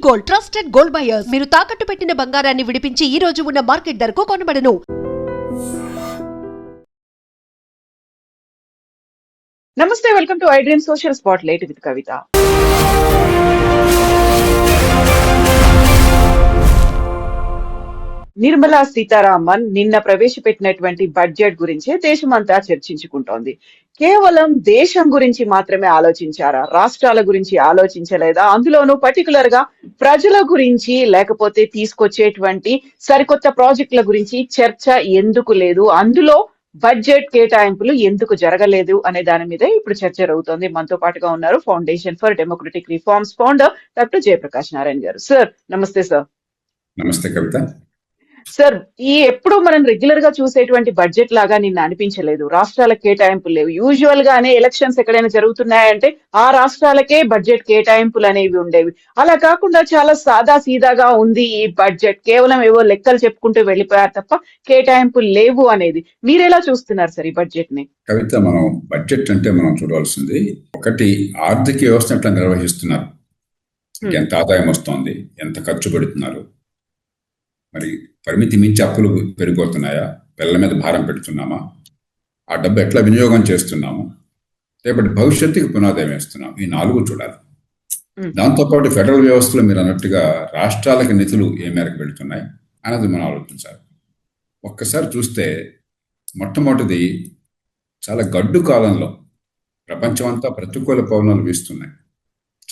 Gold, trusted gold buyers. మీరు తాకట్టు పెట్టిన బంగారాన్ని విడిపించి ఈ రోజు ఉన్న మార్కెట్ ధరకు కొనబడను. నమస్తే, welcome to I dream social spotlight with Kavitha. Nirmala Sitharaman నిన్న ప్రవేశపెట్టినటువంటి బడ్జెట్ గురించే దేశమంతా చర్చించుకుంటోంది. కేవలం దేశం గురించి మాత్రమే ఆలోచించారా, రాష్ట్రాల గురించి ఆలోచించలేదా? అందులోనూ పర్టికులర్ గా ప్రజల గురించి లేకపోతే తీసుకొచ్చేటువంటి సరికొత్త ప్రాజెక్టుల గురించి చర్చ ఎందుకు లేదు? అందులో బడ్జెట్ కేటాయింపులు ఎందుకు జరగలేదు అనే దాని మీద ఇప్పుడు చర్చ జరుగుతోంది. మనతో పాటుగా ఉన్నారు foundation for democratic reforms founder doctor Jayaprakash Narayana గారు. సార్ నమస్తే. సార్ నమస్తే కవిత. సార్, ఈ ఎప్పుడు మనం రెగ్యులర్ గా చూసేటువంటి బడ్జెట్ లాగా నిన్న అనిపించలేదు. రాష్ట్రాల కేటాయింపులు లేవు. యూజువల్ గానే ఎలక్షన్స్ ఎక్కడైనా జరుగుతున్నాయంటే ఆ రాష్ట్రాలకే బడ్జెట్ కేటాయింపులు అనేవి ఉండేవి. అలా కాకుండా చాలా సాదా సీదాగా ఉంది ఈ బడ్జెట్. కేవలం ఏవో లెక్కలు చెప్పుకుంటూ వెళ్ళిపోయారు తప్ప కేటాయింపులు లేవు అనేది. మీరెలా చూస్తున్నారు సార్ ఈ బడ్జెట్ ని? కవిత, మనం బడ్జెట్ అంటే మనం చూడవలసింది ఒకటి, ఆర్థిక వ్యవస్థ ఎట్లా నిర్వహిస్తున్నారు, ఎంత ఆదాయం వస్తోంది, ఎంత ఖర్చు పెడుతున్నారు, మరి పరిమితి మించి అప్పులు పెరిగిపోతున్నాయా, పిల్లల మీద భారం పెడుతున్నామా, ఆ డబ్బు ఎట్లా వినియోగం చేస్తున్నాము, రేపటి భవిష్యత్తుకి పునాదయం వేస్తున్నాం. ఈ 4 చూడాలి. దాంతోపాటు ఫెడరల్ వ్యవస్థలో మీరు అన్నట్టుగా రాష్ట్రాలకు నిధులు ఏ మేరకు వెళుతున్నాయి అన్నది మనం ఆలోచించాలి. ఒక్కసారి చూస్తే మొట్టమొదటిది, చాలా గడ్డు కాలంలో ప్రపంచం అంతా ప్రతికూల పవనాలు వీస్తున్నాయి.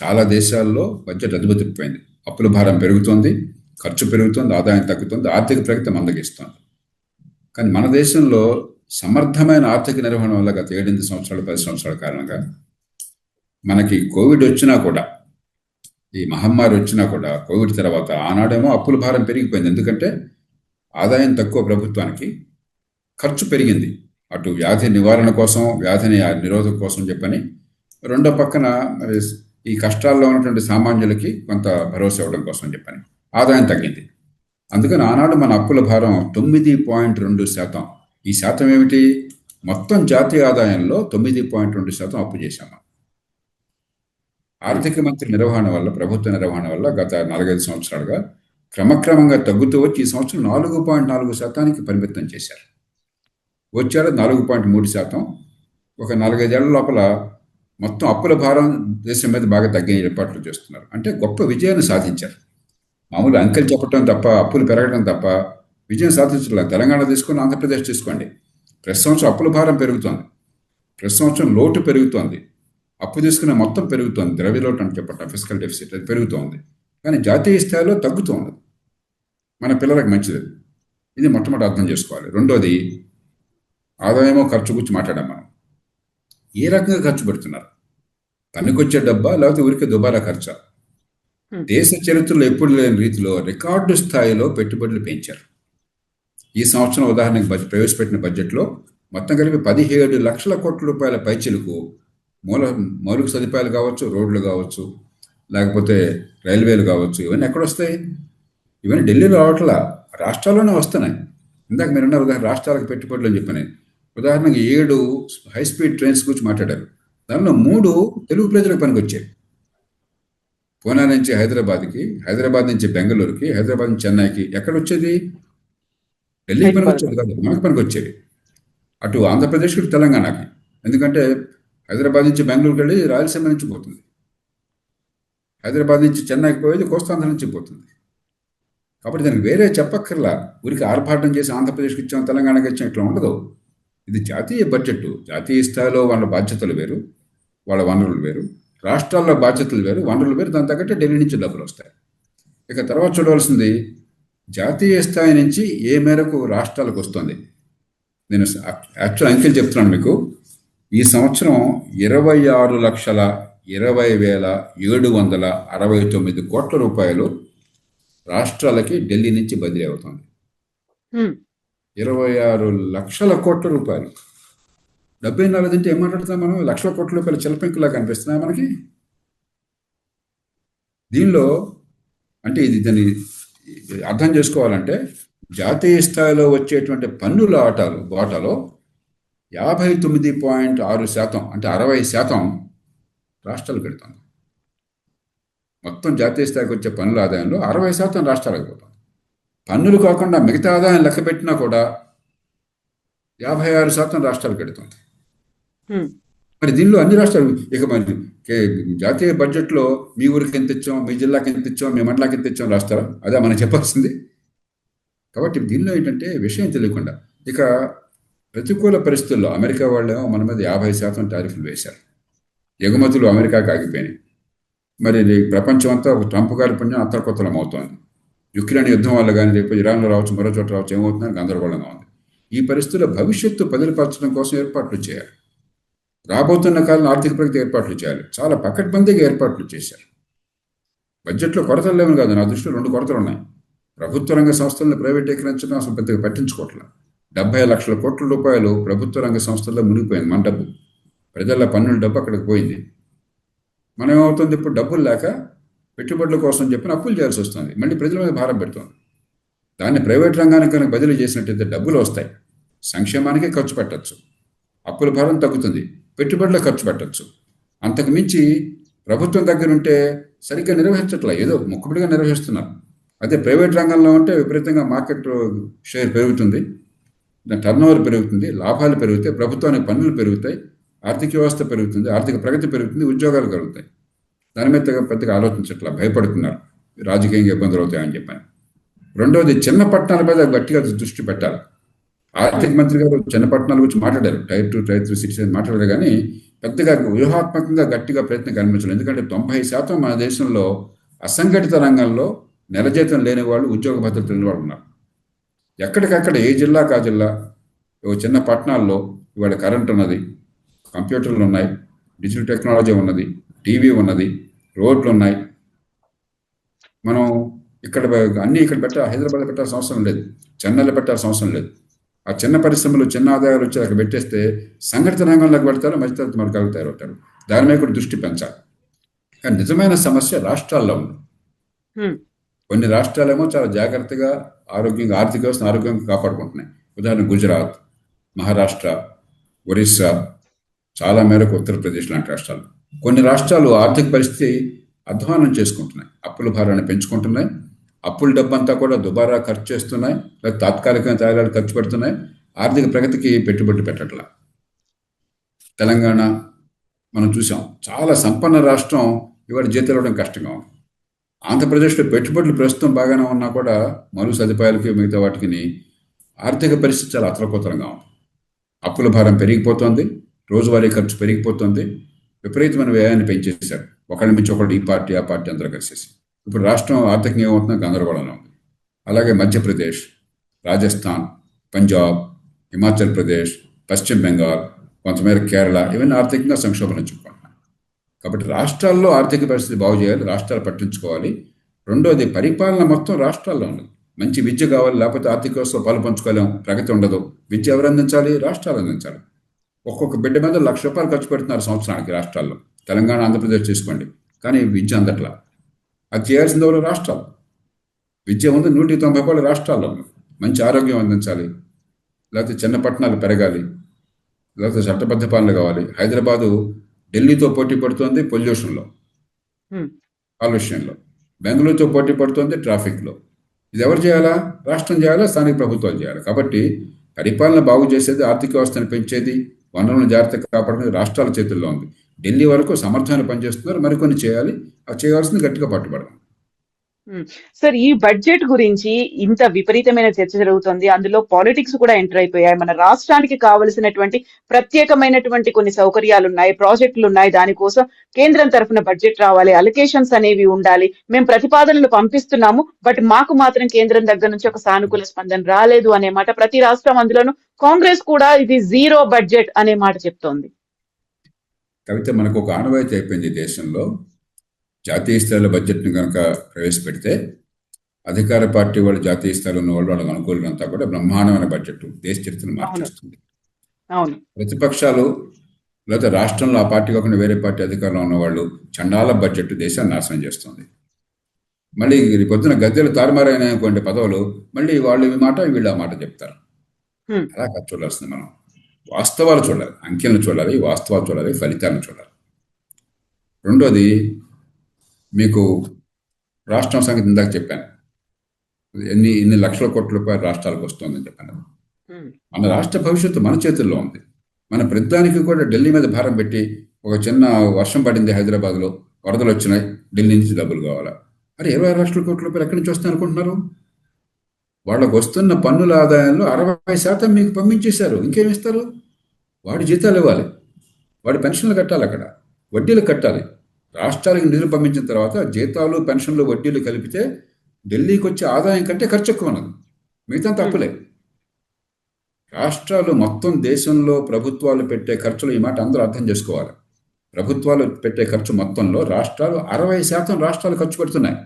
చాలా దేశాల్లో బడ్జెట్ అదుపుతిప్పిపోయింది. అప్పుల భారం పెరుగుతోంది, ఖర్చు పెరుగుతుంది, ఆదాయం తగ్గుతుంది, ఆర్థిక ప్రగతి మందగిస్తుంది. కానీ మన దేశంలో సమర్థమైన ఆర్థిక నిర్వహణ వల్ల గత 7-8 సంవత్సరాలు 10 సంవత్సరాల కారణంగా మనకి కోవిడ్ వచ్చినా కూడా, ఈ మహమ్మారి వచ్చినా కూడా, కోవిడ్ తర్వాత ఆనాడేమో అప్పుల భారం పెరిగిపోయింది. ఎందుకంటే ఆదాయం తక్కువ ప్రభుత్వానికి, ఖర్చు పెరిగింది. అటు వ్యాధి నివారణ కోసం, వ్యాధిని నిరోధక కోసం చెప్పని, రెండో పక్కన మరి ఈ కష్టాల్లో ఉన్నటువంటి సామాన్యులకి కొంత భరోసా ఇవ్వడం కోసం చెప్పని ఆదాయం తగ్గింది. అందుకని ఆనాడు మన అప్పుల భారం 9.2%. ఈ శాతం ఏమిటి? మొత్తం జాతీయ ఆదాయంలో 9.2% అప్పు చేశాము. ఆర్థిక మంత్రి నిర్వహణ వల్ల, ప్రభుత్వ నిర్వహణ వల్ల గత 4-5 సంవత్సరాలుగా క్రమక్రమంగా తగ్గుతూ వచ్చి ఈ సంవత్సరం 4.4% పరిమితం చేశారు. వచ్చాడు 4.3%. ఒక 4-5 ఏళ్ల లోపల మొత్తం అప్పుల భారం దేశం మీద బాగా తగ్గే ఏర్పాట్లు చేస్తున్నారు. అంటే గొప్ప విజయాన్ని సాధించారు. మామూలు అంకెలు చెప్పడం తప్ప, అప్పులు పెరగడం తప్ప విజయం సాధించలేదు. తెలంగాణ తీసుకొని, ఆంధ్రప్రదేశ్ తీసుకోండి, ప్రతి సంవత్సరం అప్పుల భారం పెరుగుతోంది, ప్రతి సంవత్సరం లోటు పెరుగుతోంది, అప్పు తీసుకునే మొత్తం పెరుగుతోంది, ద్రవ్య లోటు అని చెప్పటం, ఫిజికల్ డెఫిసిట్, అది పెరుగుతోంది. కానీ జాతీయ స్థాయిలో తగ్గుతోంది. మన పిల్లలకు మంచిది. ఇది మొట్టమొదటి అర్థం చేసుకోవాలి. రెండోది, ఆదాయమో ఖర్చు గురించి మాట్లాడాం. మనం ఏ రకంగా ఖర్చు పెడుతున్నారు? పనికొచ్చే డబ్బా, లేకపోతే ఊరికే దుబారా ఖర్చా? దేశ చరిత్రలో ఎప్పుడు లేని రీతిలో రికార్డు స్థాయిలో పెట్టుబడులు పెంచారు. ఈ సంవత్సరం ఉదాహరణకు ప్రవేశపెట్టిన బడ్జెట్లో మొత్తం కలిపి 17 లక్షల కోట్ల రూపాయల పైచిలకు మౌలిక సదుపాయాలు కావచ్చు, రోడ్లు కావచ్చు, లేకపోతే రైల్వేలు కావచ్చు, ఇవన్నీ ఎక్కడొస్తాయి? ఇవన్నీ ఢిల్లీలో రావట్లా, రాష్ట్రాల్లోనే వస్తున్నాయి. ఇందాక మీరున్న ఉదాహరణ రాష్ట్రాలకు పెట్టుబడులు అని చెప్పని, ఉదాహరణకి 7 హైస్పీడ్ ట్రైన్స్ గురించి మాట్లాడారు. దానిలో 3 తెలుగు ప్రజలకు పనికొచ్చాయి. పూనా నుంచి హైదరాబాద్కి, హైదరాబాద్ నుంచి బెంగళూరుకి, హైదరాబాద్ నుంచి చెన్నైకి. ఎక్కడ వచ్చేది? ఢిల్లీకి పనికి వచ్చేది కాదు, మనకు పనికి వచ్చేది. అటు ఆంధ్రప్రదేశ్కి, తెలంగాణకి. ఎందుకంటే హైదరాబాద్ నుంచి బెంగళూరుకి వెళ్ళి రాయలసీమ నుంచి పోతుంది, హైదరాబాద్ నుంచి చెన్నైకి పోయేది కోస్తాంధ్ర నుంచి పోతుంది. కాబట్టి దానికి వేరే చెప్పక్కర్లా. ఊరికి ఆర్భాటం చేసి ఆంధ్రప్రదేశ్కి ఇచ్చాం, తెలంగాణకి ఇచ్చాం, ఇట్లా ఉండదు. ఇది జాతీయ బడ్జెట్. జాతీయ స్థాయిలో వాళ్ళ బాధ్యతలు వేరు, వాళ్ళ వనరులు వేరు. రాష్ట్రాల్లో బాధ్యతలు వేరు, వనరులు వేరు. దాని తగ్గట్టే ఢిల్లీ నుంచి డబ్బులు వస్తాయి. ఇక తర్వాత చూడవలసింది, జాతీయ స్థాయి నుంచి ఏ మేరకు రాష్ట్రాలకు వస్తుంది. నేను యాక్చువల్ అంకెలు చెప్తున్నాను మీకు. ఈ సంవత్సరం 26,20,769 కోట్ల రూపాయలు రాష్ట్రాలకి ఢిల్లీ నుంచి బదిలీ అవుతుంది. 26 లక్షల కోట్ల రూపాయలు. 74 అంటే ఏం మాట్లాడుతున్నాం మనం? లక్షల కోట్ల రూపాయల చిలపెంకులా కనిపిస్తున్నాయి మనకి. దీనిలో అంటే దాన్ని అర్థం చేసుకోవాలంటే, జాతీయ స్థాయిలో వచ్చేటువంటి పన్నుల వాటాలో 59.6% అంటే 60% రాష్ట్రాలు పెడుతుంది. మొత్తం జాతీయ స్థాయికి వచ్చే పన్నుల ఆదాయంలో 60% రాష్ట్రాలకు పోతుంది. పన్నులు కాకుండా మిగతా ఆదాయం లెక్క పెట్టినా కూడా 56% రాష్ట్రాలకు పెడుతుంది. హ్మ్. మరి దీనిలో అన్ని రాష్ట్రాలు ఇక మరి జాతీయ బడ్జెట్లో మీ ఊరికి ఎంత ఇచ్చాం, మీ జిల్లాకి ఎంత ఇచ్చాం, మీ మండలాకి ఎంత ఇచ్చాం రాస్తారా? అదే మనం చెప్పాల్సింది. కాబట్టి దీనిలో ఏంటంటే విషయం తెలియకుండా ఇక ప్రతికూల పరిస్థితుల్లో అమెరికా వాళ్ళేమో మన మీద 50% టారిఫ్లు వేశారు. ఎగుమతులు అమెరికాకి ఆగిపోయినాయి. మరి ప్రపంచం అంతా ట్రంప్ గారి పుణ్యం అత్తరకొత్తలం అవుతోంది. యుక్రెయిన్ యుద్ధం వల్ల కానీ రేపు ఇరాన్లో రావచ్చు, మరో చోట రావచ్చు, ఏమవుతుందని గందరగోళంగా ఉంది. ఈ పరిస్థితుల్లో భవిష్యత్తు పదిలపరచడం కోసం ఏర్పాట్లు చేయాలి. రాబోతున్న కాలం ఆర్థిక ప్రగతి ఏర్పాట్లు చేయాలి. చాలా పకడ్బందీగా ఏర్పాట్లు చేశారు. బడ్జెట్లో కొరతలు లేవని కాదు, నా దృష్టిలో 2 కొరతలు ఉన్నాయి. ప్రభుత్వ రంగ సంస్థలను ప్రైవేటీకరించడం అసలు పెద్దగా పట్టించుకోవట్లేదు. 70 లక్షల కోట్ల రూపాయలు ప్రభుత్వ రంగ సంస్థల్లో మునిగిపోయింది. మన డబ్బు, ప్రజల పన్నుల డబ్బు అక్కడికి పోయింది. మనం ఏమవుతుంది, ఇప్పుడు డబ్బులు లేక పెట్టుబడుల కోసం చెప్పిన అప్పులు చేయాల్సి వస్తుంది. మళ్ళీ ప్రజల మీద భారం పెడుతుంది. దాన్ని ప్రైవేట్ రంగానికి కనుక బదిలీ చేసినట్టయితే డబ్బులు వస్తాయి, సంక్షేమానికి ఖర్చు పెట్టచ్చు, అప్పుల భారం తగ్గుతుంది, పెట్టుబడులకు ఖర్చు పెట్టచ్చు. అంతకు మించి ప్రభుత్వం దగ్గర ఉంటే సరిగ్గా నిర్వహించట్లే, ఏదో మొక్కుబడిగా నిర్వహిస్తున్నారు. అదే ప్రైవేట్ రంగంలో ఉంటే విపరీతంగా మార్కెట్ షేర్ పెరుగుతుంది, టర్న్ ఓవర్ పెరుగుతుంది, లాభాలు పెరుగుతాయి, ప్రభుత్వానికి పన్నులు పెరుగుతాయి, ఆర్థిక వ్యవస్థ పెరుగుతుంది, ఆర్థిక ప్రగతి పెరుగుతుంది, ఉద్యోగాలు కలుగుతాయి. దాని మీద పెద్దగా ఆలోచించట్లా, భయపడుతున్నారు, రాజకీయంగా ఇబ్బందులు అవుతాయని చెప్పాను. రెండవది, చిన్న పట్టణాల మీద గట్టిగా దృష్టి పెట్టాలి. ఆర్థిక మంత్రి గారు చిన్న పట్టణాల గురించి మాట్లాడారు, టైర్ 2, టైర్ 3 సిటీస్ మాట్లాడారు, కానీ పెద్దగా వ్యూహాత్మకంగా గట్టిగా ప్రయత్నం కనిపించలేదు. ఎందుకంటే 90% మన దేశంలో అసంఘటిత రంగంలో నెల జీతం లేని వాళ్ళు, ఉద్యోగ భద్రత లేని వాళ్ళు ఉన్నారు. ఎక్కడికక్కడ ఏ జిల్లాకు ఆ జిల్లా, చిన్న పట్టణాల్లో ఇవాళ కరెంట్ ఉన్నది, కంప్యూటర్లు ఉన్నాయి, డిజిటల్ టెక్నాలజీ ఉన్నది, టీవీ ఉన్నది, రోడ్లు ఉన్నాయి. మనం ఇక్కడ అన్నీ ఇక్కడ హైదరాబాద్ పెట్టాల్సిన అవసరం లేదు, చెన్నైలో పెట్టాల్సిన అవసరం లేదు. ఆ చిన్న పరిశ్రమలు, చిన్న ఆదాయాలు వచ్చి అక్కడ పెట్టేస్తే సంఘటిత రంగంలోకి పెడతారు, మధ్యతరగతి వర్గాలకు తయారవుతారు. దాని మీద కూడా దృష్టి పెంచాలి. కానీ నిజమైన సమస్య రాష్ట్రాల్లో ఉంది. కొన్ని రాష్ట్రాలేమో చాలా జాగ్రత్తగా ఆరోగ్యంగా, ఆర్థిక వ్యవస్థను ఆరోగ్యంగా కాపాడుకుంటున్నాయి. ఉదాహరణ గుజరాత్, మహారాష్ట్ర, ఒరిస్సా, చాలా మేరకు ఉత్తరప్రదేశ్ లాంటి రాష్ట్రాలు. కొన్ని రాష్ట్రాలు ఆర్థిక పరిస్థితి అధ్వానం చేసుకుంటున్నాయి, అప్పుల భారాన్ని పెంచుకుంటున్నాయి, అప్పుల డబ్బంతా కూడా దుబారా ఖర్చు చేస్తున్నాయి, లేదా తాత్కాలికంగా తయారు ఖర్చు పెడుతున్నాయి, ఆర్థిక ప్రగతికి పెట్టుబడి పెట్టట్లా. తెలంగాణ మనం చూసాం, చాలా సంపన్న రాష్ట్రం, ఇవాళ జీతాలు ఇవ్వడం కష్టంగా ఉంది. ఆంధ్రప్రదేశ్లో పెట్టుబడులు ప్రస్తుతం బాగానే ఉన్నా కూడా మరు సదుపాయాలకి మిగతా వాటికి ఆర్థిక పరిస్థితి చాలా అతలకుతలంగా ఉంది. అప్పుల భారం పెరిగిపోతుంది, రోజువారీ ఖర్చు పెరిగిపోతుంది, విపరీతమైన వ్యయాన్ని పెంచేశారు. ఒకళ్ళ మించి ఒకళ్ళు, ఈ పార్టీ ఆ పార్టీ అందరూ కలిసేసి. ఇప్పుడు రాష్ట్రం ఆర్థికంగా ఏమవుతుందో గందరగోళంలో ఉంది. అలాగే మధ్యప్రదేశ్, రాజస్థాన్, పంజాబ్, హిమాచల్ ప్రదేశ్, పశ్చిమ బెంగాల్, కొంతమేర కేరళ, ఇవన్నీ ఆర్థికంగా సంక్షోభం ఎదుర్కొంటున్నాయి. కాబట్టి రాష్ట్రాల్లో ఆర్థిక పరిస్థితి బాగు చేయాలి, రాష్ట్రాలు పట్టించుకోవాలి. రెండోది, పరిపాలన మొత్తం రాష్ట్రాల్లో ఉన్నది. మంచి విద్య కావాలి, లేకపోతే ఆర్థిక వ్యవస్థలో పాలు పంచుకోలేం, ప్రగతి ఉండదు. విద్య ఎవరు అందించాలి? రాష్ట్రాలు అందించాలి. ఒక్కొక్క బిడ్డ మీద ₹1,00,000 ఖర్చు పెడుతున్నారు సంవత్సరానికి రాష్ట్రాల్లో. తెలంగాణ, ఆంధ్రప్రదేశ్ తీసుకోండి, కానీ విద్య అందట్లా. అది చేయాల్సింది ఎవరు? రాష్ట్రాలు. విద్య ఉంది, ₹190 రాష్ట్రాల్లో ఉంది. మంచి ఆరోగ్యం అందించాలి, లేకపోతే చిన్న పట్టణాలు పెరగాలి, లేకపోతే చట్టబద్ధ పాలన కావాలి. హైదరాబాదు ఢిల్లీతో పోటీ పడుతోంది పొల్యూషన్లో, కాలుష్యంలో. బెంగళూరుతో పోటీ పడుతోంది ట్రాఫిక్లో. ఇది ఎవరు చేయాలా? రాష్ట్రం చేయాలా, స్థానిక ప్రభుత్వాలు చేయాలి. కాబట్టి పరిపాలన బాగు చేసేది, ఆర్థిక వ్యవస్థను పెంచేది, వనరులను జాగ్రత్తగా కాపాడుకునేది రాష్ట్రాల చేతుల్లో ఉంది. ఢిల్లీ వరకు సమర్థమైన పనిచేస్తున్నారు, మరికొన్ని చేయాలి. ఆ చేయాల్సింది గట్టిగా పట్టుబడాలి. సార్, ఈ బడ్జెట్ గురించి ఇంత విపరీతమైన చర్చ జరుగుతుంది, అందులో పాలిటిక్స్ కూడా ఎంటర్ అయిపోయాయి. మన రాష్ట్రానికి కావలసినటువంటి ప్రత్యేకమైనటువంటి కొన్ని సౌకర్యాలు ఉన్నాయి, ప్రాజెక్టులు ఉన్నాయి, దానికోసం కేంద్రం తరఫున బడ్జెట్ రావాలి, అలొకేషన్స్ అనేవి ఉండాలి, మేము ప్రతిపాదనలు పంపిస్తున్నాము, బట్ మాకు మాత్రం కేంద్రం దగ్గర నుంచి ఒక సానుకూల స్పందన రాలేదు అనే మాట ప్రతి రాష్ట్రం, అందులోనూ కాంగ్రెస్ కూడా ఇది జీరో బడ్జెట్ అనే మాట చెప్తోంది. కవిత, మనకు ఒక ఆనవాయితీ అయిపోయింది దేశంలో. జాతీయ స్థాయిలో బడ్జెట్ని కనుక ప్రవేశపెడితే అధికార పార్టీ వాళ్ళు, జాతీయ స్థాయిలో ఉన్న వాళ్ళు, వాళ్ళకి అనుకూలంతా కూడా బ్రహ్మాండమైన బడ్జెట్ దేశ చరిత్రను మార్చేస్తుంది. ప్రతిపక్షాలు లేదా రాష్ట్రంలో ఆ పార్టీ కాకుండా వేరే పార్టీ అధికారంలో ఉన్నవాళ్ళు చండాల బడ్జెట్ దేశాన్ని నాశనం చేస్తుంది. మళ్ళీ పొద్దున గద్దెలు తారుమారైన అనుకోండి పదవులు, మళ్ళీ వాళ్ళు ఈ మాట వీళ్ళు ఆ మాట చెప్తారు. అలా ఖర్చు చూడాల్సింది. మనం వాస్తవాలు చూడాలి, అంకెలను చూడాలి, వాస్తవాలు చూడాలి, ఫలితాలను చూడాలి. రెండోది, మీకు రాష్ట్రం సంగతి ఇందాక చెప్పాను, ఎన్ని లక్షల కోట్ల రూపాయలు రాష్ట్రాలకు వస్తుందని చెప్పాను. మన రాష్ట్ర భవిష్యత్తు మన చేతుల్లో ఉంది. మన ప్రతిదానికి కూడా ఢిల్లీ మీద భారం పెట్టి, ఒక చిన్న వర్షం పడింది హైదరాబాద్లో, వరదలు వచ్చినాయి, ఢిల్లీ నుంచి డబ్బులు కావాలా? అరే 26 లక్షల కోట్ల రూపాయలు ఎక్కడి నుంచి వస్తాయి అనుకుంటున్నారు? వాళ్ళకు వస్తున్న పన్నుల ఆదాయంలో 60% మీకు పంపించేశారు. ఇంకేమి ఇస్తారు? వాడి జీతాలు ఇవ్వాలి, వాడి పెన్షన్లు కట్టాలి, అక్కడ వడ్డీలు కట్టాలి. రాష్ట్రాలకు నిధులు పంపించిన తర్వాత జీతాలు, పెన్షన్లు, వడ్డీలు కలిపితే ఢిల్లీకి వచ్చే ఆదాయం కంటే ఖర్చు ఎక్కువ ఉన్నది. మిగతా తప్పులే. రాష్ట్రాలు మొత్తం దేశంలో ప్రభుత్వాలు పెట్టే ఖర్చులు, ఈ మాట అందరూ అర్థం చేసుకోవాలి. ప్రభుత్వాలు పెట్టే ఖర్చు మొత్తంలో రాష్ట్రాలు 60% రాష్ట్రాలు ఖర్చు పెడుతున్నాయి.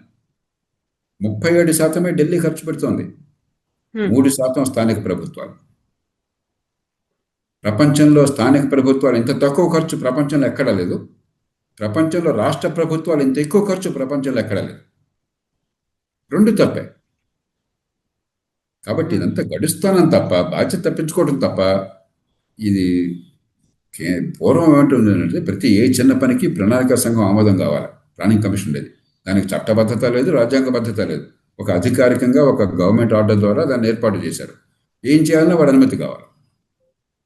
37% ఢిల్లీ ఖర్చు పెడుతోంది. 3% స్థానిక ప్రభుత్వాలు. ప్రపంచంలో స్థానిక ప్రభుత్వాలు ఇంత తక్కువ ఖర్చు ప్రపంచంలో ఎక్కడా లేదు. ప్రపంచంలో రాష్ట్ర ప్రభుత్వాలు ఇంత ఎక్కువ ఖర్చు ప్రపంచంలో ఎక్కడా లేదు. రెండు తప్పే. కాబట్టి ఇదంతా గడుస్తానం తప్ప, బాధ్యత తప్పించుకోవడం తప్ప. ఇది పూర్వం ఏమంటుందంటే, ప్రతి ఏ చిన్న పనికి ప్రణాళిక సంఘం ఆమోదం కావాలి, ప్లానింగ్ కమిషన్ లేదు. దానికి చట్టబద్ధత లేదు, రాజ్యాంగబద్ధత లేదు. ఒక అధికారికంగా ఒక గవర్నమెంట్ ఆర్డర్ ద్వారా దాన్ని ఏర్పాటు చేశారు. ఏం చేయాలన్నా వాడి అనుమతి కావాలి.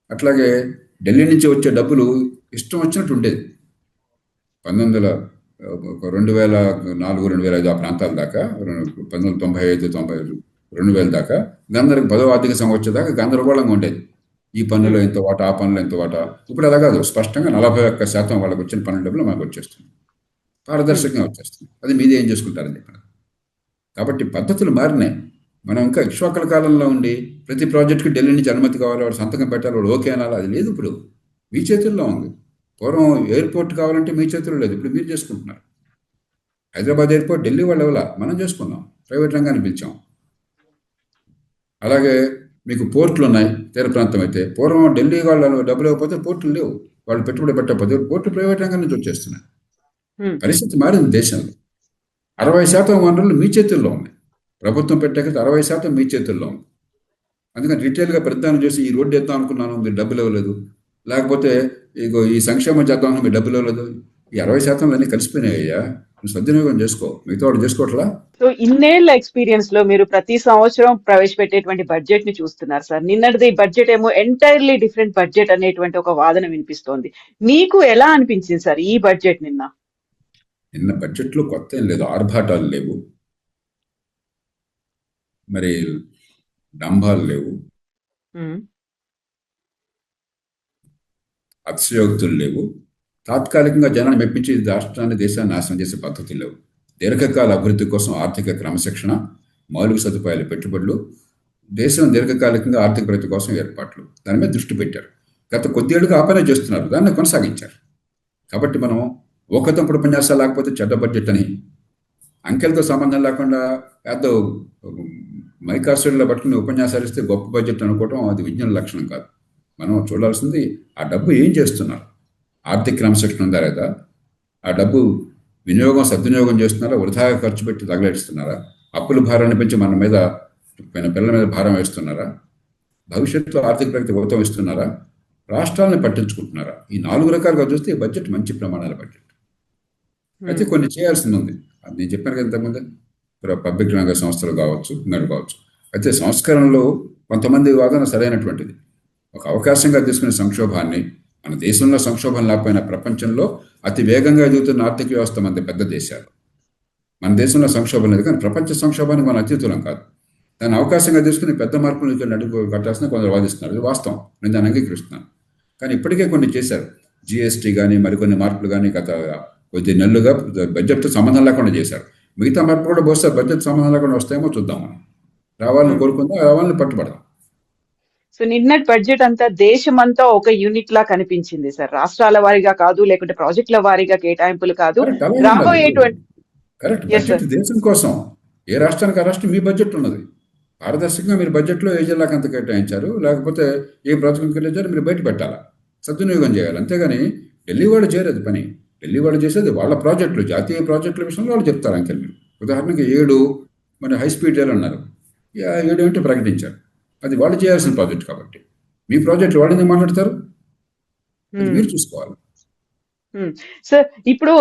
అట్లాగే ఢిల్లీ నుంచి వచ్చే డబ్బులు ఇష్టం వచ్చినట్టు ఉండేది. 2004, 2005 ఆ ప్రాంతాల దాకా, 1995, 2000 దాకా గందరగోళం, 10వ ఆర్థిక సంవత్సరం దాకా గందరగోళంగా ఉండేది. ఈ పన్నులో ఎంత వాటా, ఆ పన్నులో ఎంత వాటా. ఇప్పుడు అలా కాదు, స్పష్టంగా 41% వాళ్ళకి వచ్చిన పన్ను డబ్బులు మనకు వచ్చేస్తుంది, పారదర్శకంగా వచ్చేస్తుంది. అది మీది ఏం చేసుకుంటారని చెప్పారు. కాబట్టి పద్ధతులు మారినాయి. మనం ఇంకా ఇక్ష్వాకుల కాలంలో ఉండి ప్రతి ప్రాజెక్టుకి ఢిల్లీ నుంచి అనుమతి కావాలి, వాడు సంతకం పెట్టాలి, వాడు ఓకే అనాలి. అది లేదు, ఇప్పుడు మీ చేతుల్లో ఉంది. పూర్వం ఎయిర్పోర్ట్ కావాలంటే మీ చేతుల్లో లేదు, ఇప్పుడు మీరు చేసుకుంటున్నారు. హైదరాబాద్ ఎయిర్పోర్ట్ ఢిల్లీ వాళ్ళు ఎవలా, మనం చేసుకున్నాం, ప్రైవేట్ రంగాన్ని పిలిచాం. అలాగే మీకు పోర్టులు ఉన్నాయి, తీర ప్రాంతం అయితే. పూర్వం ఢిల్లీ వాళ్ళు డబ్బులు ఇవ్వకపోతే పోర్టులు లేవు, వాళ్ళు పెట్టుబడి పెట్టకపోతే పోర్టు ప్రైవేట్ రంగం నుంచి వచ్చేస్తున్నాయి. పరిస్థితి మారింది దేశంలో. 60% వనరులు మీ చేతుల్లో ఉన్నాయి. ప్రభుత్వం పెట్టాక 60% మీ చేతుల్లో ఉంది. అందుకని రిటైల్గా ప్రతిదానం చేసి, ఈ రోడ్డు వేద్దాం అనుకున్నాను, మీరు డబ్బులు ఇవ్వలేదు, లేకపోతే ఇగో ఈ సంక్షేమం చేద్దాం, మీరు డబ్బులు ఇవ్వలేదు. ఈ 60% అన్నీ కలిసిపోయినాయ్యా, నువ్వు సద్వినియోగం చేసుకో, మిగతా వాడు చేసుకోవట్లా. సో ఇన్నేళ్ల ఎక్స్పీరియన్స్ లో మీరు ప్రతి సంవత్సరం ప్రవేశపెట్టేటువంటి బడ్జెట్ ని చూస్తున్నారు సార్. నిన్నటిది బడ్జెట్ ఏమో ఎంటైర్లీ డిఫరెంట్ బడ్జెట్ అనేటువంటి ఒక వాదన వినిపిస్తోంది. మీకు ఎలా అనిపించింది సార్ ఈ బడ్జెట్ నిన్న బడ్జెట్లో కొత్త ఏం లేదు, ఆర్భాటాలు లేవు, మరి డంబాలు లేవు, అతిశయోక్తులు లేవు, తాత్కాలికంగా జనాన్ని మెప్పించి రాష్ట్రాన్ని, దేశాన్ని నాశనం చేసే పద్ధతులు లేవు. దీర్ఘకాల అభివృద్ధి కోసం ఆర్థిక క్రమశిక్షణ, మౌలిక సదుపాయాల పెట్టుబడులు, దేశం దీర్ఘకాలికంగా ఆర్థిక ప్రగతి కోసం ఏర్పాట్లు, దాని మీద దృష్టి పెట్టారు. గత కొద్దేళ్లుగా ఆ పనే చేస్తున్నారు, దాన్ని కొనసాగించారు. కాబట్టి మనం ఒకతంపుడు ఉపన్యాసాలు లేకపోతే చెడ్డ బడ్జెట్ అని, అంకెలతో సంబంధం లేకుండా పెద్ద మైకాసుల్లో పట్టుకుని ఉపన్యాసాలు ఇస్తే గొప్ప బడ్జెట్ అనుకోవటం అది విజ్ఞాన లక్షణం కాదు. మనం చూడాల్సింది ఆ డబ్బు ఏం చేస్తున్నారు, ఆర్థిక క్రమశిక్షణ ఉందా లేదా, ఆ డబ్బు వినియోగం సద్వినియోగం చేస్తున్నారా, వృధాగా ఖర్చు పెట్టి తగలేస్తున్నారా, అప్పుల భారాన్ని పెంచి మన మీద, పిల్లల మీద భారం వేస్తున్నారా, భవిష్యత్తులో ఆర్థిక ప్రగతి ఊతం ఇస్తున్నారా, రాష్ట్రాలను పట్టించుకుంటున్నారా. ఈ 4 రకాలుగా చూస్తే ఈ బడ్జెట్ మంచి ప్రమాణాల బడ్జెట్. అయితే కొన్ని చేయాల్సింది ఉంది. అది నేను చెప్పాను కదా ఇంతకుముందే, పబ్లిక్ రంగ సంస్థలు కావచ్చు, ఇంకోటి కావచ్చు. అయితే సంస్కరణలో కొంతమంది వాదన సరైనటువంటిది. ఒక అవకాశంగా తీసుకునే సంక్షోభాన్ని, మన దేశంలో సంక్షోభం లేకపోయినా ప్రపంచంలో అతి వేగంగా ఎదుగుతున్న ఆర్థిక వ్యవస్థ మన పెద్ద దేశాలు. మన దేశంలో సంక్షోభం లేదు, కానీ ప్రపంచ సంక్షోభానికి మనం అతీతులం కాదు. దాన్ని అవకాశంగా తీసుకుని పెద్ద మార్పులు అడుగు కట్టాల్సిన కొందరు వాదిస్తున్నారు. ఇది వాస్తవం, నేను దాన్ని అంగీకరిస్తున్నాను. కానీ ఇప్పటికే కొన్ని చేశారు. జిఎస్టీ కానీ మరికొన్ని మార్పులు కానీ గత కొద్ది నెలలుగా బడ్జెట్తో సంబంధం లేకుండా చేశారు. మిగతా మార్పులు కూడా బహుశా బడ్జెట్ సంబంధం లేకుండా వస్తాయేమో చూద్దాం. మనం రావాలని కోరుకుందాం, రావాలని పట్టుబడదాం. సో నిన్నటి బడ్జెట్ అంతా దేశమంతా ఒక యూనిట్ లా కనిపించింది సార్. రాష్ట్రాల వారీగా కాదు, లేకుంటే ప్రాజెక్టుల వారీగా కేటాయింపులు కాదు, రాబోయేటువంటి కరెక్ట్ బడ్జెట్ దేశం కోసం. ఏ రాష్ట్రానికి ఆ రాష్ట్రం మీ బడ్జెట్ ఉన్నది. పారదర్శకంగా మీరు బడ్జెట్లో ఏ జిల్లాకి అంత కేటాయించారు, లేకపోతే ఏ ప్రాజెక్టుకి కేటాయించారు మీరు బయట పెట్టాలా, సద్వినియోగం చేయాలి. అంతేగాని ఢిల్లీ వాళ్ళు చేయలేదు పని. ఢిల్లీ వాళ్ళు చేసేది వాళ్ళ ప్రాజెక్టులు, జాతీయ ప్రాజెక్టుల విషయంలో వాళ్ళు చెప్తారు అంకెలు. మీరు ఉదాహరణకి 7 మరి హై స్పీడ్ రైలు అన్నారు, 7 ఏంటో ప్రకటించారు. అది వాళ్ళు చేయాల్సిన ప్రాజెక్ట్ కాబట్టి మీ ప్రాజెక్టు వాళ్ళు ఎందుకు మాట్లాడతారు, మీరు చూసుకోవాలి. సార్ ఇప్పుడు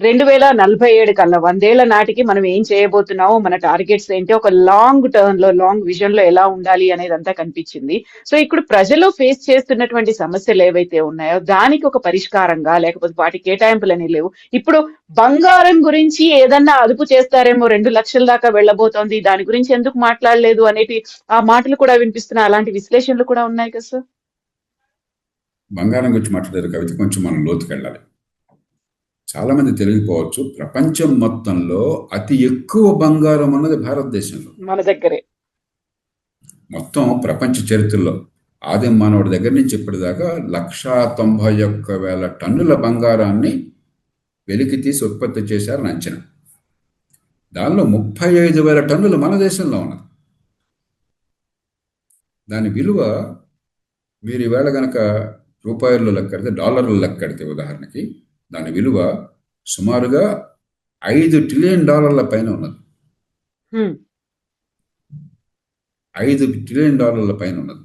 2047 కల్లా 100 ఏళ్ల నాటికి మనం ఏం చేయబోతున్నామో, మన టార్గెట్స్ ఏంటి, ఒక లాంగ్ టర్మ్ లో, లాంగ్ విజన్ లో ఎలా ఉండాలి అనేది అంతా కనిపించింది. సో ఇప్పుడు ప్రజలు ఫేస్ చేస్తున్నటువంటి సమస్యలు ఏవైతే ఉన్నాయో దానికి ఒక పరిష్కారంగా, లేకపోతే వాటి కేటాయింపులు అనేవి లేవు. ఇప్పుడు బంగారం గురించి ఏదన్నా అదుపు చేస్తారేమో, 2 లక్షల దాకా వెళ్ళబోతోంది, దాని గురించి ఎందుకు మాట్లాడలేదు అనేటి ఆ మాటలు కూడా వినిపిస్తున్నాయి. అలాంటి విశ్లేషణలు కూడా ఉన్నాయి కదా సార్. బంగారం గురించి మాట్లాడారు కవిత, కొంచెం మనం లోతుకి వెళ్ళాలి. చాలా మంది తెలియకపోవచ్చు, ప్రపంచం మొత్తంలో అతి ఎక్కువ బంగారం ఉన్నది భారతదేశంలో. మన దగ్గరే మొత్తం ప్రపంచ చరిత్రలో ఆదిమ మానవుడి దగ్గర నుంచి ఇప్పటిదాకా 191,000 టన్నుల బంగారాన్ని వెలికి తీసి ఉత్పత్తి చేశారని అంచనా. దానిలో 35,000 టన్నులు మన దేశంలో ఉన్నది. దాని విలువ మీరు ఈవేళ కనుక రూపాయల్లో లెక్కడితే, డాలర్లు లెక్కడితే ఉదాహరణకి, దాని విలువ సుమారుగా $5 ట్రిలియన్ పైన ఉన్నది. 5 ట్రిలియన్ పైన ఉన్నది.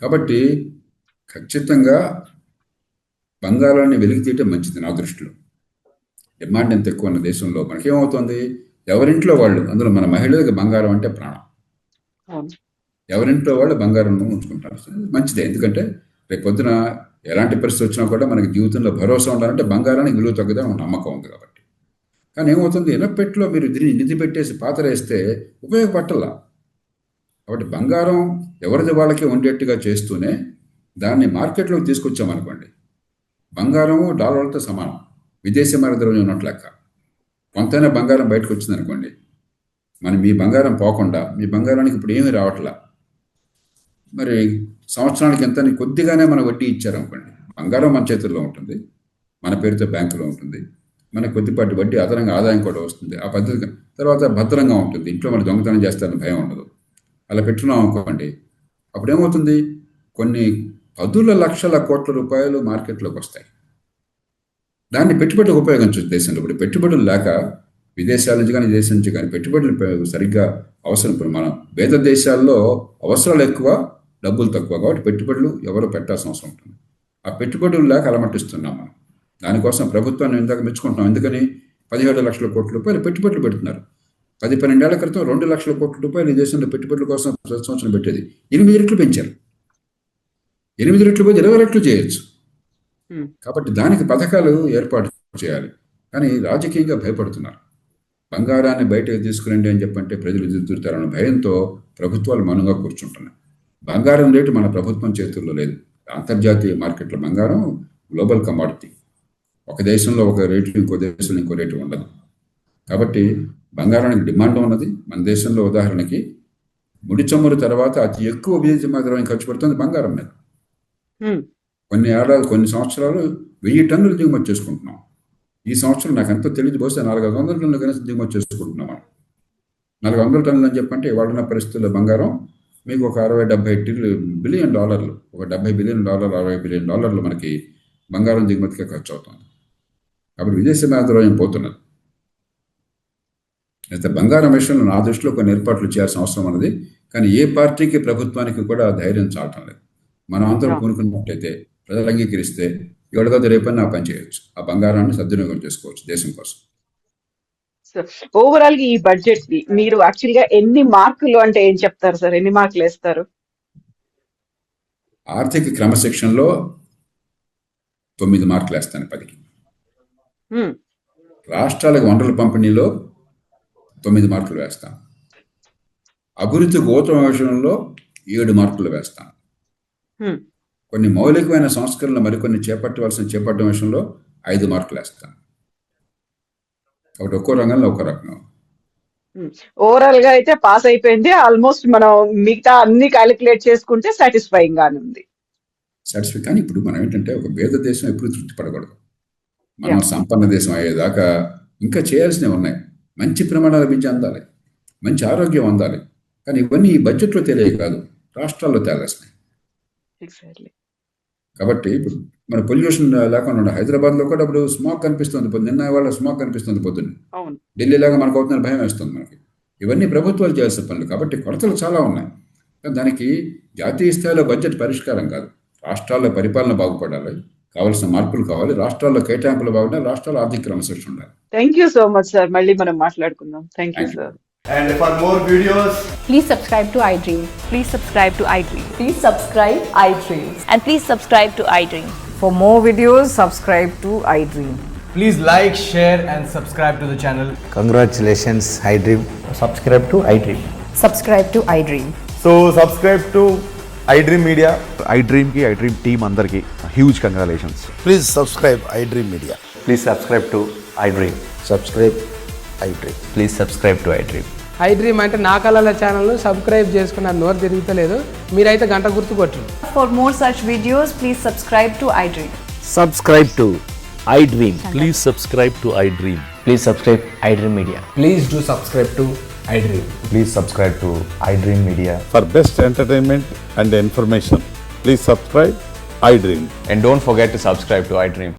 కాబట్టి ఖచ్చితంగా బంగారాన్ని వెలికి తీయటం మంచిది నా దృష్టిలో. డిమాండ్ ఎంత ఎక్కువ ఉన్న దేశంలో మనకేమవుతుంది, ఎవరింట్లో వాళ్ళు, అందులో మన మహిళలకు బంగారం అంటే ప్రాణం, ఎవరింట్లో వాళ్ళు బంగారం ఉంచుకుంటారు. మంచిదే, ఎందుకంటే రేపు పొద్దున ఎలాంటి పరిస్థితి వచ్చినా కూడా మనకి జీవితంలో భరోసా ఉండాలంటే బంగారానికి విలువ తగ్గదని నమ్మకం ఉంది కాబట్టి. కానీ ఏమవుతుంది, ఇనపెట్లో మీరు నిధి పెట్టేసి పాతరేస్తే ఉపయోగపట్టలా. కాబట్టి బంగారం ఎవరిది వాళ్ళకి ఉండేట్టుగా చేస్తూనే దాన్ని మార్కెట్లోకి తీసుకొచ్చామనుకోండి, బంగారము డాలర్లతో సమానం, విదేశీ మారద్రవ్యం ఉన్నట్లు లెక్క. కొంతైనా బంగారం బయటకు వచ్చిందనుకోండి, మీ బంగారం పోకుండా, మీ బంగారానికి ఇప్పుడు ఏమీ రావట్లా, మరి సంవత్సరానికి ఎంత కొద్దిగానే మన వడ్డీ ఇచ్చారనుకోండి, బంగారం మన చేతుల్లో ఉంటుంది, మన పేరుతో బ్యాంకులో ఉంటుంది, మన కొద్దిపాటి వడ్డీ అదనంగా ఆదాయం కూడా వస్తుంది. ఆ పద్ధతి తర్వాత భద్రంగా ఉంటుంది, ఇంట్లో మన దొంగతనం చేస్తారని భయం ఉండదు. అలా పెట్టున్నాం అనుకోండి, అప్పుడేమవుతుంది, కొన్ని 10 లక్షల కోట్ల రూపాయలు మార్కెట్లోకి వస్తాయి. దాన్ని పెట్టుబడులకు ఉపయోగించవచ్చు దేశంలో. ఇప్పుడు పెట్టుబడులు లేక విదేశాల నుంచి కానీ దేశం నుంచి కానీ పెట్టుబడులు సరిగ్గా అవసరం. ఇప్పుడు మనం పేద దేశాల్లో అవసరాలు ఎక్కువ, డబ్బులు తక్కువ, కాబట్టి పెట్టుబడులు ఎవరు పెట్టాల్సిన అవసరం ఉంటుంది. ఆ పెట్టుబడులు లేక అలమటిస్తున్నాం మనం. దానికోసం ప్రభుత్వాన్ని ఇందాక మెచ్చుకుంటున్నాం. ఎందుకని 17 లక్షల కోట్ల రూపాయలు పెట్టుబడులు పెడుతున్నారు. 10-12 ఏళ్ల క్రితం 2 లక్షల కోట్ల రూపాయలు ఈ దేశంలో పెట్టుబడుల కోసం ప్రతి సంవత్సరం పెట్టేది. 8 రెట్లు పెంచారు. 8 రెట్లు పోతే 20 రెట్లు చేయొచ్చు. కాబట్టి దానికి పథకాలు ఏర్పాటు చేయాలి. కానీ రాజకీయంగా భయపడుతున్నారు. బంగారాన్ని బయటకు తీసుకురండి అని చెప్పంటే ప్రజలు ఎదురుతారన్న భయంతో ప్రభుత్వాలు మౌనంగా కూర్చుంటున్నాయి. బంగారం రేటు మన ప్రభుత్వం చేతుల్లో లేదు. అంతర్జాతీయ మార్కెట్లో బంగారం గ్లోబల్ కమాడిటీ. ఒక దేశంలో ఒక రేటు, ఇంకో దేశంలో ఇంకో రేటు ఉండదు. కాబట్టి బంగారానికి డిమాండ్ ఉన్నది. మన దేశంలో ఉదాహరణకి ముడి చమురు తర్వాత అతి ఎక్కువ విదేశీ మాత్రమే ఖర్చు పెడుతుంది బంగారం మీద. కొన్ని సంవత్సరాలు 1000 టన్నులు దిగుమతి చేసుకుంటున్నాం. ఈ సంవత్సరం నాకు ఎంతో తెలియదు, బహుశా 400 టన్నులు కనీసం దిగుమతి చేసుకుంటున్నాం. 400 టన్నులు అని చెప్పంటే వాడున్న పరిస్థితుల్లో బంగారం మీకు ఒక $60-70 బిలియన్, ఒక $70 బిలియన్, $60 బిలియన్ మనకి బంగారం దిగుమతిగా ఖర్చు అవుతుంది. కాబట్టి విదేశీ మాత్రమే పోతున్నది. అయితే బంగారం విషయంలో నా దృష్టిలో కొన్ని ఏర్పాట్లు చేయాల్సిన అవసరం ఉన్నది. కానీ ఏ పార్టీకి, ప్రభుత్వానికి కూడా ధైర్యం చాలటం లేదు. మనం అందరూ పూనుకున్నట్టయితే, ప్రజలు అంగీకరిస్తే ఎవరికైతే రేపని ఆ పని చేయొచ్చు. ఆ బంగారాన్ని సద్వినియోగం చేసుకోవచ్చు దేశం కోసం. ఓవరాల్ గా ఈ బడ్జెట్ కి మీరు యాక్చువల్ గా ఎన్ని మార్కులు అంటే ఏం చెప్తారు సార్? ఎన్ని మార్కులు వేస్తారు? ఆర్థిక క్రమశిక్షణలో 9 మార్కులు వేస్తాను 10కి. రాష్ట్రాలకు వనరుల పంపిణీలో 9 మార్కులు వేస్తాను. అభివృద్ధి గోత్రం విషయంలో 7 మార్కులు వేస్తాను. కొన్ని మౌలికమైన సంస్కరణలు మరికొన్ని చేపట్టడం విషయంలో 5 మార్కులు వేస్తాను. కాబట్టి ఒక్కో రంగంలో ఒక్కో రకంగా. ఓవరాల్ గా అయితే పాస్ అయిపోయింది. ఆల్మోస్ట్ మనం మిగతా అన్ని క్యాలిక్యులేట్ చేసుకుంటే సాటిస్ఫైయింగ్ గానే ఉంది. కానీ ఇప్పుడు మనం ఏంటంటే, ఒక పేద దేశం ఎప్పుడు తృప్తి పడకూడదు. మనం సంపన్న దేశం అయ్యేదాకా ఇంకా చేయాల్సినవి ఉన్నాయి. మంచి ప్రమాణాల విద్య అందాలి, మంచి ఆరోగ్యం అందాలి. కానీ ఇవన్నీ ఈ బడ్జెట్లో తెలియ కాదు, రాష్ట్రాల్లో తేలాల్సినాయి. కాబట్టి ఇప్పుడు మన పొల్యూషన్ లేకుండా హైదరాబాద్లో కూడా ఇప్పుడు స్మాగ్ కనిపిస్తుంది. నిన్న వాళ్ళ స్మాగ్ కనిపిస్తుంది పొద్దున్న. ఢిల్లీ లాగా మనకు అవుతుందని భయం వేస్తుంది మనకి. ఇవన్నీ ప్రభుత్వాలు చేయాల్సిన పనులు. కాబట్టి కొరతలు చాలా ఉన్నాయి. దానికి జాతీయ స్థాయిలో బడ్జెట్ పరిష్కారం కాదు. రాష్ట్రాల్లో పరిపాలన బాగుపడాలి, కావాల్సిన మార్పులు కావాలి. రాష్ట్రాల్లో కేటాయింపులు బాగుండాలి. రాష్ట్రాల్లో ఆర్థిక క్రమశిక్షణ ఉండాలి. Thank you so much sir. మళ్ళీ మనం మాట్లాడుకుందాం. Thank you Thank you. Sir. And for more videos, Please subscribe to iDream. Please subscribe to iDream. Please subscribe iDream. And please subscribe to iDream. For more videos, subscribe to iDream. please like, share and subscribe to the channel. Congratulations, iDream. Subscribe to iDream. Subscribe to iDream. So subscribe to iDream Media. iDream की iDream team अंदर की huge congratulations. Please subscribe iDream Media. Please subscribe to iDream. Subscribe iDream. Please subscribe to iDream. iDream అంటే నా కళల ఛానల్ను subscribe చేసుకున్న నోరు తిరుగుతలేదు. మీరైతే గంట గుర్తు కొట్టండి. For more such videos, please subscribe to iDream. Subscribe to iDream. Please subscribe to iDream. Please subscribe iDream Media. Please do subscribe to iDream. Please subscribe to iDream Media. For best entertainment and information, please subscribe iDream. And don't forget to subscribe to iDream.